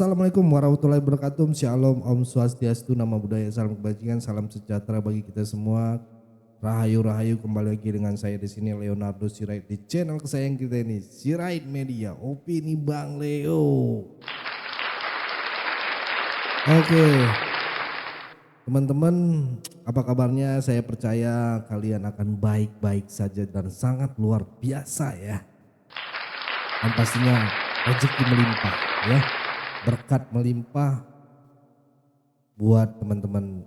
Assalamualaikum warahmatullahi wabarakatuh. Shalom, Om Swastiastu, nama budaya, salam kebajikan, salam sejahtera bagi kita semua. Rahayu rahayu, kembali lagi dengan saya di sini Leonardo Sirait di channel kesayangan kita ini, Sirait Media, opini Bang Leo. Oke, teman-teman, apa kabarnya? Saya percaya kalian akan baik-baik saja dan sangat luar biasa ya. Dan pastinya rezeki melimpah ya. Berkat melimpah buat teman-teman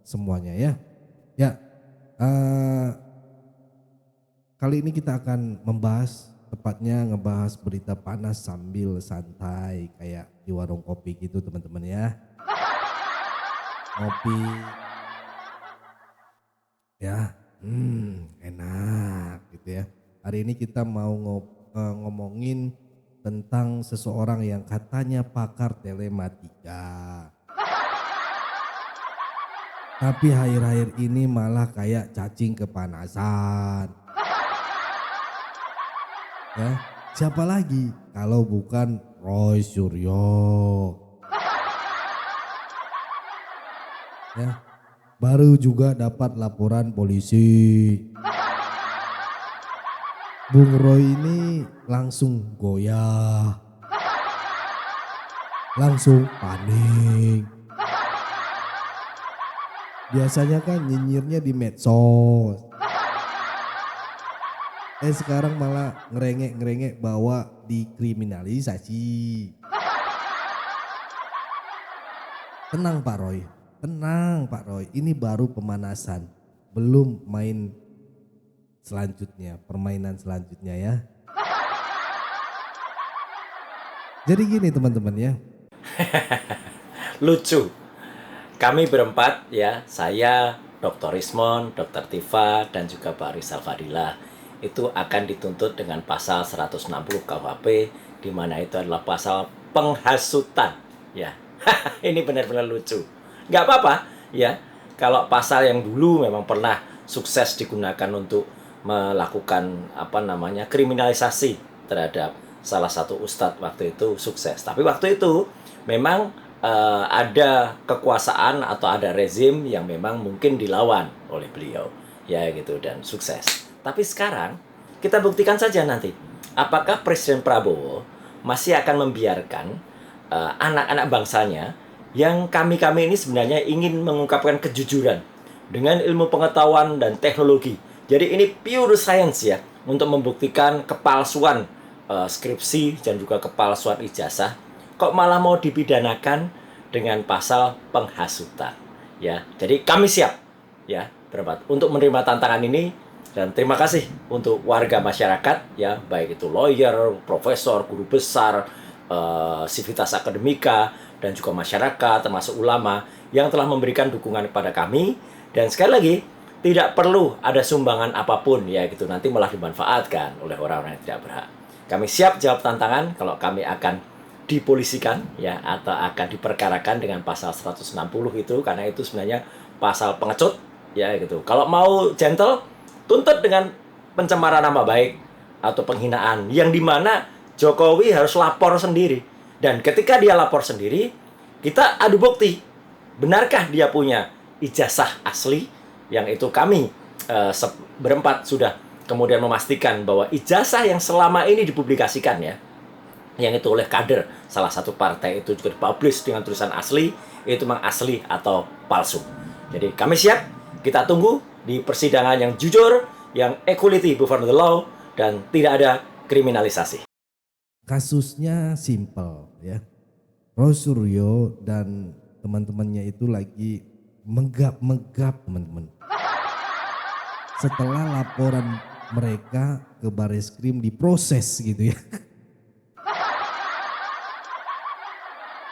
semuanya ya. Ya, kali ini kita akan tepatnya ngebahas berita panas sambil santai kayak di warung kopi gitu teman-teman ya. Ngopi ya, enak gitu ya. Hari ini kita mau ngomongin tentang seseorang yang katanya pakar telematika. Tapi akhir-akhir ini malah kayak cacing kepanasan. Ya, siapa lagi kalau bukan Roy Suryo. Ya, baru juga dapat laporan polisi. Bung Roy ini langsung goyah, langsung panik. Biasanya kan nyinyirnya di medsos. Sekarang malah ngerengek-ngerengek bahwa dikriminalisasi. Tenang Pak Roy, tenang Pak Roy, ini baru pemanasan, belum main selanjutnya, permainan selanjutnya ya. Jadi gini teman-teman ya. Lucu. Kami berempat ya, saya, Dr. Rismon, Dr. Tifa, dan juga Pak Rizal Fadilah itu akan dituntut dengan pasal 160 KUHP, di mana itu adalah pasal penghasutan ya. Ini benar-benar lucu. Nggak apa-apa ya, kalau pasal yang dulu memang pernah sukses digunakan untuk melakukan kriminalisasi terhadap salah satu ustadz waktu itu sukses. Tapi waktu itu memang ada kekuasaan atau ada rezim yang memang mungkin dilawan oleh beliau ya gitu dan sukses. Tapi sekarang kita buktikan saja nanti apakah Presiden Prabowo masih akan membiarkan anak-anak bangsanya yang kami ini sebenarnya ingin mengungkapkan kejujuran dengan ilmu pengetahuan dan teknologi. Jadi ini pure science ya, untuk membuktikan kepalsuan skripsi dan juga kepalsuan ijazah, kok malah mau dipidanakan dengan pasal penghasutan ya. Jadi kami siap ya berempat untuk menerima tantangan ini, dan terima kasih untuk warga masyarakat ya, baik itu lawyer, profesor, guru besar, sivitas akademika, dan juga masyarakat termasuk ulama yang telah memberikan dukungan kepada kami. Dan sekali lagi, tidak perlu ada sumbangan apapun ya gitu, nanti malah dimanfaatkan oleh orang-orang yang tidak berhak. Kami siap jawab tantangan kalau kami akan dipolisikan ya, atau akan diperkarakan dengan pasal 160 itu, karena itu sebenarnya pasal pengecut ya gitu. Kalau mau gentle, tuntut dengan pencemaran nama baik atau penghinaan, yang dimana Jokowi harus lapor sendiri. Dan ketika dia lapor sendiri, kita adu bukti. Benarkah dia punya ijazah asli? Yang itu kami berempat sudah kemudian memastikan bahwa ijazah yang selama ini dipublikasikan ya, yang itu oleh kader salah satu partai itu juga dipublish dengan tulisan asli, itu memang asli atau palsu. Jadi kami siap, kita tunggu di persidangan yang jujur, yang equality before the law, dan tidak ada kriminalisasi. Kasusnya simple ya. Roy Suryo dan teman-temannya itu lagi megap-megap teman-teman. Setelah laporan mereka ke Bareskrim diproses gitu ya.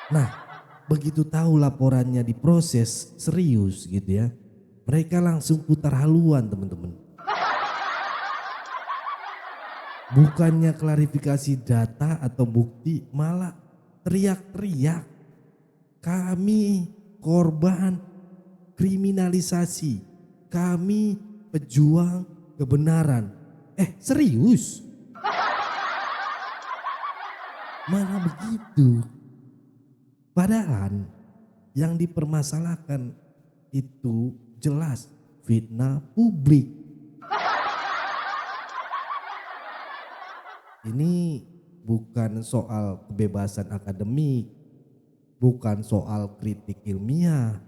Nah, begitu tahu laporannya diproses serius gitu ya, mereka langsung putar haluan teman-teman. Bukannya klarifikasi data atau bukti, malah teriak-teriak. Kami korban kriminalisasi, kami pejuang kebenaran. Serius? Mana begitu? Padahal yang dipermasalahkan itu jelas fitnah publik. Ini bukan soal kebebasan akademik, bukan soal kritik ilmiah.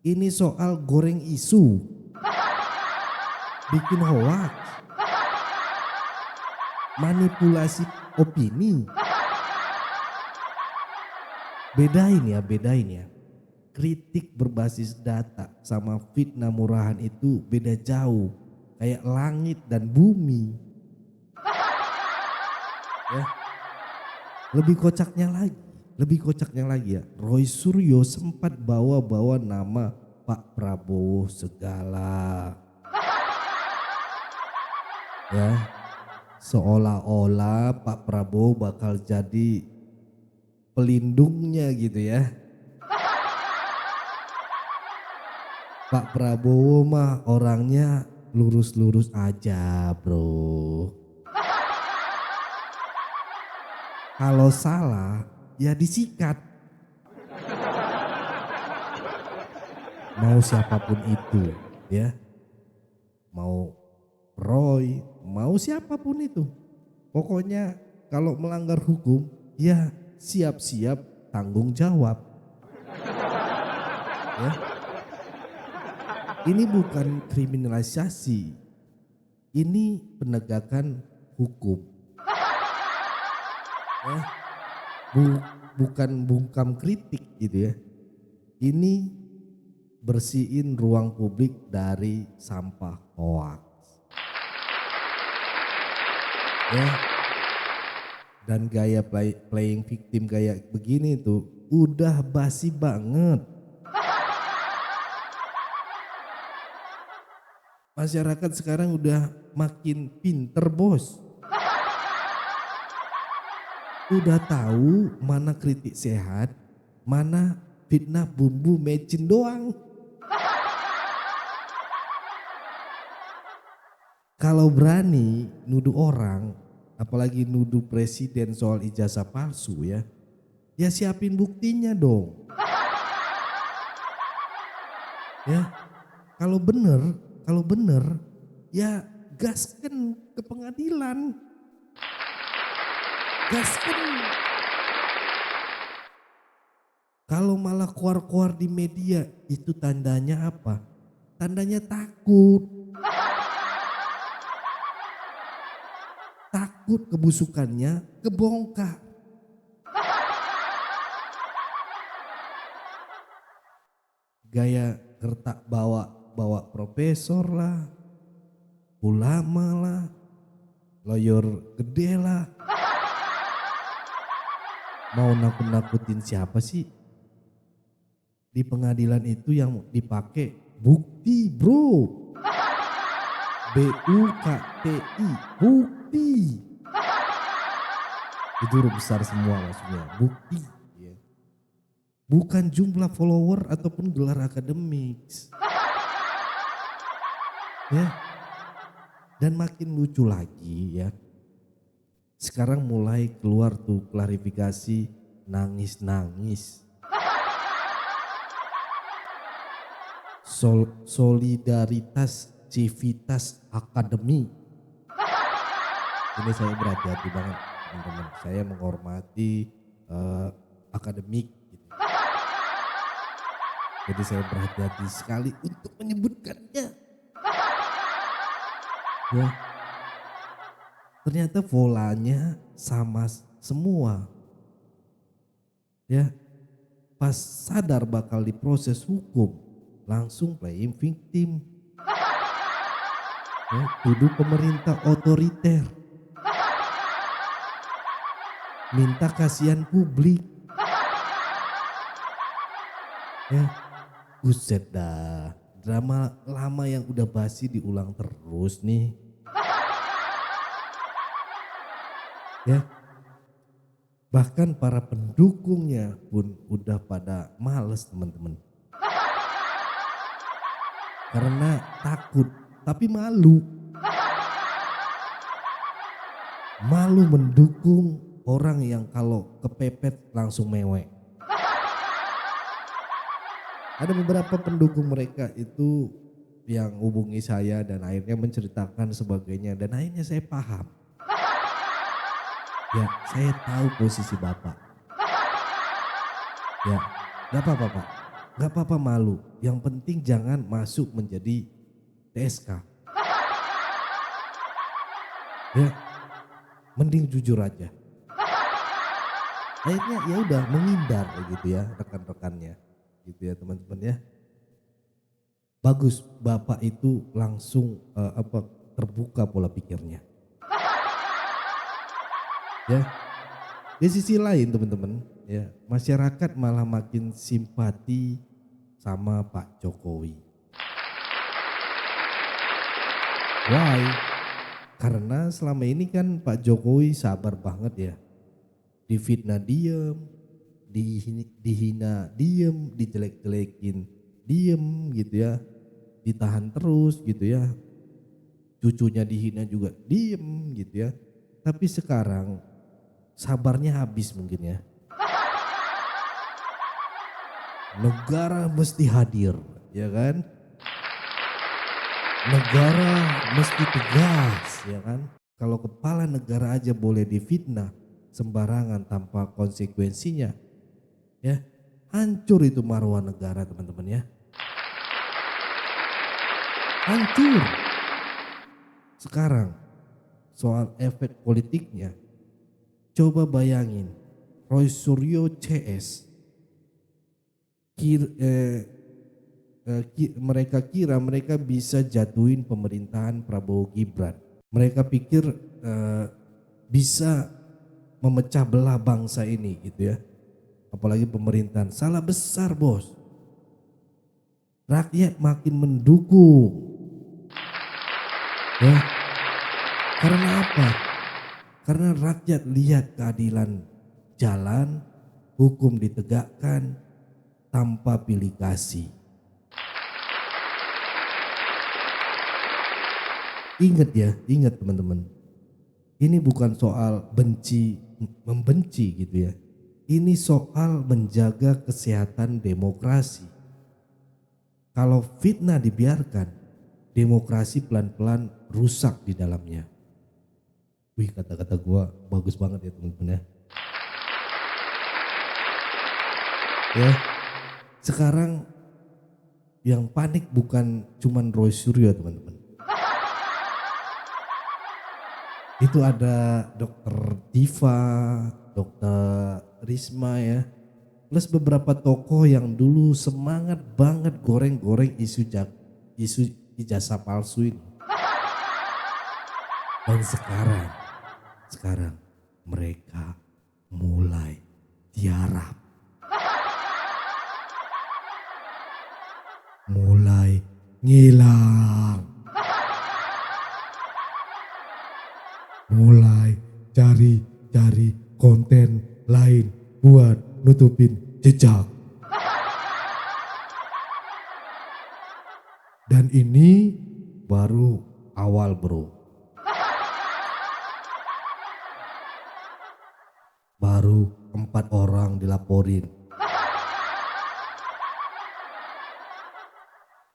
Ini soal goreng isu, bikin hoax, manipulasi opini. Bedain ya. Kritik berbasis data sama fitnah murahan itu beda jauh. Kayak langit dan bumi. Ya. Lebih kocaknya lagi ya. Roy Suryo sempat bawa-bawa nama Pak Prabowo segala. Ya. Seolah-olah Pak Prabowo bakal jadi pelindungnya gitu ya. Pak Prabowo mah orangnya lurus-lurus aja bro. Kalau salah ya disikat. Mau siapapun itu ya. Mau Roy, mau siapapun itu. Pokoknya kalau melanggar hukum ya siap-siap tanggung jawab. Ya. Ini bukan kriminalisasi. Ini penegakan hukum. Ya. Bukan bungkam kritik gitu ya. Ini bersihin ruang publik dari sampah hoax. Ya. Dan gaya playing victim kayak begini tuh udah basi banget. Masyarakat sekarang udah makin pinter bos. Udah tahu mana kritik sehat, mana fitnah bumbu mecin doang. Kalau berani nuduh orang, apalagi nuduh presiden soal ijazah palsu ya siapin buktinya dong. Ya, kalau bener ya gaskan ke pengadilan. Gaskan. Kalau malah keluar-keluar di media itu tandanya apa? Tandanya takut. Takut kebusukannya kebongkar. Gaya gertak bawa profesor lah, ulama lah, lawyer gede lah. Mau nakut-nakutin siapa sih? Di pengadilan itu yang dipakai bukti bro. BUKTI, bukti. Itu huruf besar semua maksudnya, bukti. Ya. Bukan jumlah follower ataupun gelar akademik. Ya. Dan makin lucu lagi ya. Sekarang mulai keluar tuh klarifikasi nangis-nangis. Solidaritas civitas akademi. Ini saya berhati-hati banget teman-teman. Saya menghormati akademik. Gitu. Jadi saya berhati-hati sekali untuk menyebutkannya. Ya. Ternyata polanya sama semua. Ya. Pas sadar bakal diproses hukum, langsung playing victim. Ya, tuduh pemerintah otoriter. Minta kasihan publik. Ya, buset dah. Drama lama yang udah basi diulang terus nih. Ya. Bahkan para pendukungnya pun udah pada males teman-teman. Karena takut tapi malu. Malu mendukung orang yang kalau kepepet langsung mewek. Ada beberapa pendukung mereka itu yang hubungi saya dan akhirnya menceritakan sebagainya dan akhirnya saya paham. Ya, saya tahu posisi Bapak. Ya, nggak apa-apa Pak, nggak apa-apa malu. Yang penting jangan masuk menjadi TSK. Ya, mending jujur aja. Akhirnya ya udah menghindar gitu ya rekan-rekannya, gitu ya teman-teman ya. Bagus Bapak itu langsung terbuka pola pikirnya. Ya, di sisi lain teman-teman ya masyarakat malah makin simpati sama Pak Jokowi. Why? Karena selama ini kan Pak Jokowi sabar banget ya. Difitnah diem, dihina diem, dijelek-jelekin diem gitu ya. Ditahan terus gitu ya. Cucunya dihina juga diem gitu ya. Tapi sekarang sabarnya habis mungkin ya. Negara mesti hadir, ya kan? Negara mesti tegas, ya kan? Kalau kepala negara aja boleh difitnah sembarangan tanpa konsekuensinya, ya hancur itu marwah negara teman-teman ya. Hancur. Sekarang soal efek politiknya, coba bayangin Roy Suryo CS, mereka kira mereka bisa jatuhin pemerintahan Prabowo Gibran. Mereka pikir bisa memecah belah bangsa ini gitu ya. Apalagi pemerintahan. Salah besar bos. Rakyat makin mendukung. Ya. Karena apa? Karena rakyat lihat keadilan jalan, hukum ditegakkan tanpa pilih kasih. Ingat ya, ingat teman-teman. Ini bukan soal membenci gitu ya. Ini soal menjaga kesehatan demokrasi. Kalau fitnah dibiarkan, demokrasi pelan-pelan rusak di dalamnya. Wih, kata-kata gua bagus banget ya teman-teman ya. Ya, sekarang yang panik bukan cuman Roy Suryo teman-teman. Itu ada Dokter Diva, Dokter Risma ya. Plus beberapa tokoh yang dulu semangat banget goreng-goreng isu ijazah palsu ini. Dan sekarang mereka mulai tiarap. Mulai ngilang. Mulai cari konten lain buat nutupin jejak. Dan ini baru awal bro. Baru 4 orang dilaporin.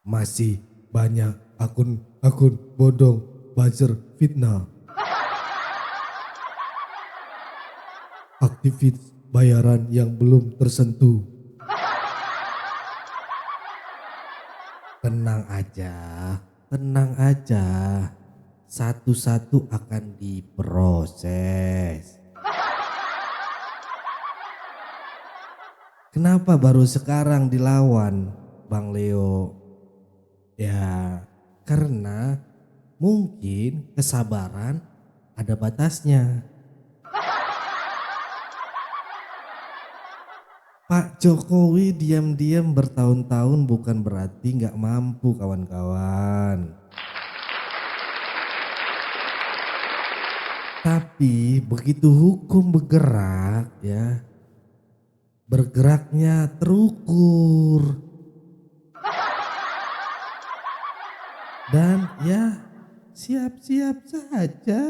Masih banyak akun bodong buzzer fitnah. Aktivis bayaran yang belum tersentuh. Tenang aja. Satu-satu akan diproses. Kenapa baru sekarang dilawan, Bang Leo? Ya, karena mungkin kesabaran ada batasnya. Pak Jokowi diam-diam bertahun-tahun bukan berarti nggak mampu kawan-kawan. Tapi begitu hukum bergerak ya, bergeraknya terukur. Dan ya siap-siap saja.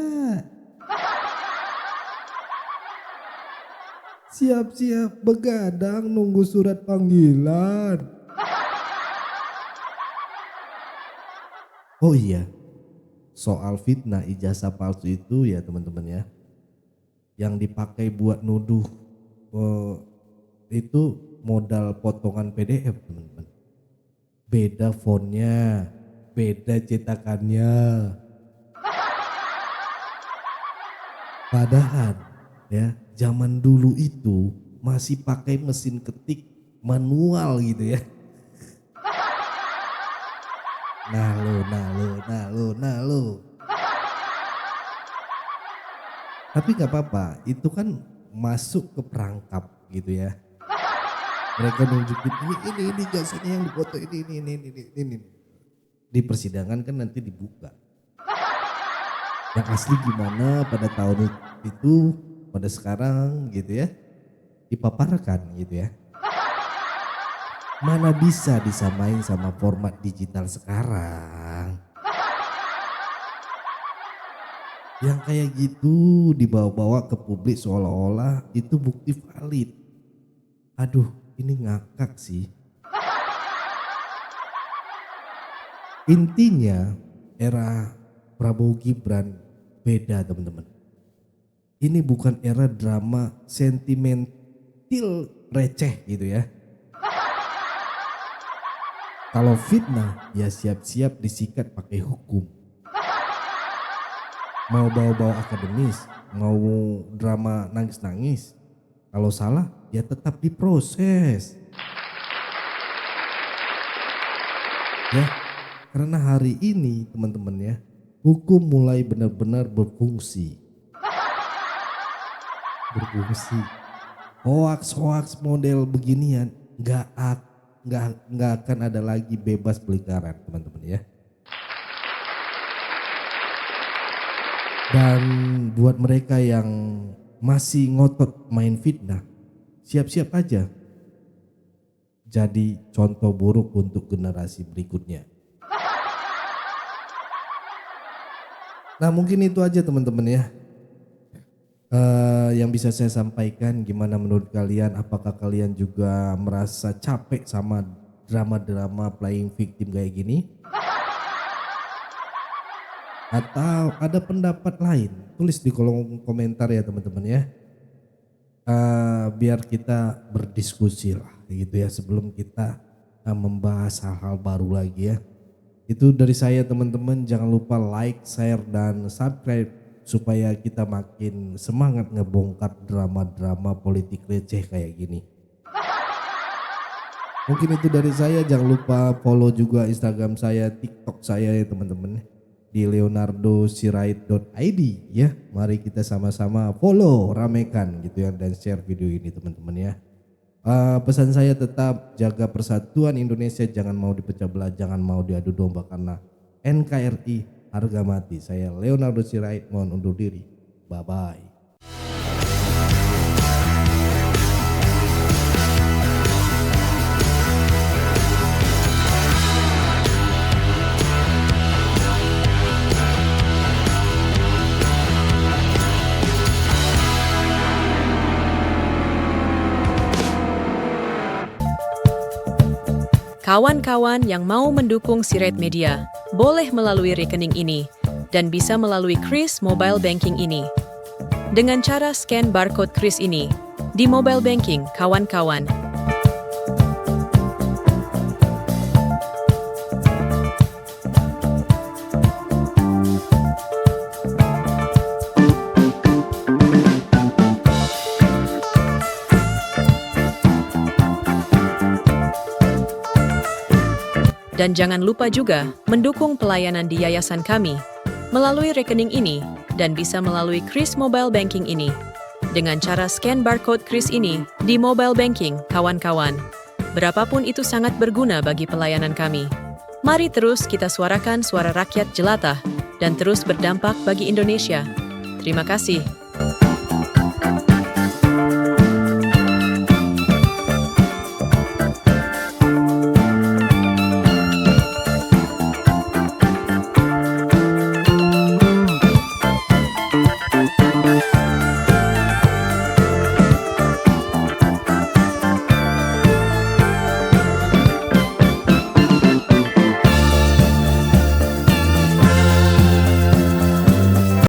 Siap-siap begadang nunggu surat panggilan. Oh iya, soal fitnah ijazah palsu itu ya teman-teman ya, yang dipakai buat nuduh eh, itu modal potongan PDF teman-teman. Beda fontnya, beda cetakannya. Padahal ya zaman dulu itu masih pakai mesin ketik manual gitu ya. Nah lo. Tapi nggak apa-apa, itu kan masuk ke perangkap gitu ya. Mereka nunjukin ini jasanya yang dipoto ini. Di persidangan kan nanti dibuka. Yang asli gimana pada tahun itu, pada sekarang gitu ya, dipaparkan gitu ya. Mana bisa disamain sama format digital sekarang. Yang kayak gitu dibawa-bawa ke publik seolah-olah itu bukti valid. Aduh, ini ngakak sih. Intinya era Prabowo Gibran beda teman-teman. Ini bukan era drama sentimental receh gitu ya. Kalau fitnah ya siap-siap disikat pakai hukum. Mau bawa-bawa akademis, mau drama nangis-nangis. Kalau salah ya tetap diproses. Ya, karena hari ini teman-teman ya, hukum mulai benar-benar berfungsi. Hoax model beginian nggak akan ada lagi bebas pelikaran teman-teman ya. Dan buat mereka yang masih ngotot main fitnah, siap-siap aja jadi contoh buruk untuk generasi berikutnya. Nah mungkin itu aja teman-teman ya. Yang bisa saya sampaikan. Gimana menurut kalian? Apakah kalian juga merasa capek sama drama-drama playing victim kayak gini? Atau ada pendapat lain? Tulis di kolom komentar ya teman-teman ya. Biar kita berdiskusi lah gitu ya sebelum kita membahas hal-hal baru lagi ya. Itu dari saya teman-teman, jangan lupa like, share dan subscribe supaya kita makin semangat ngebongkar drama-drama politik receh kayak gini. Mungkin itu dari saya, jangan lupa follow juga Instagram saya, TikTok saya ya teman-teman di leonardosirait.id ya. Mari kita sama-sama follow, ramekan gitu ya dan share video ini teman-teman ya. Pesan saya tetap jaga persatuan Indonesia, jangan mau dipecah belah, jangan mau diadu domba karena NKRI harga mati. Saya Leonardo Sirait mohon undur diri. Bye bye. Kawan-kawan yang mau mendukung Sirait Media, boleh melalui rekening ini dan bisa melalui Kris Mobile Banking ini. Dengan cara scan barcode Kris ini di mobile banking, kawan-kawan. Dan jangan lupa juga mendukung pelayanan di yayasan kami melalui rekening ini dan bisa melalui Kris Mobile Banking ini. Dengan cara scan barcode Kris ini di mobile banking, kawan-kawan. Berapapun itu sangat berguna bagi pelayanan kami. Mari terus kita suarakan suara rakyat jelata dan terus berdampak bagi Indonesia. Terima kasih.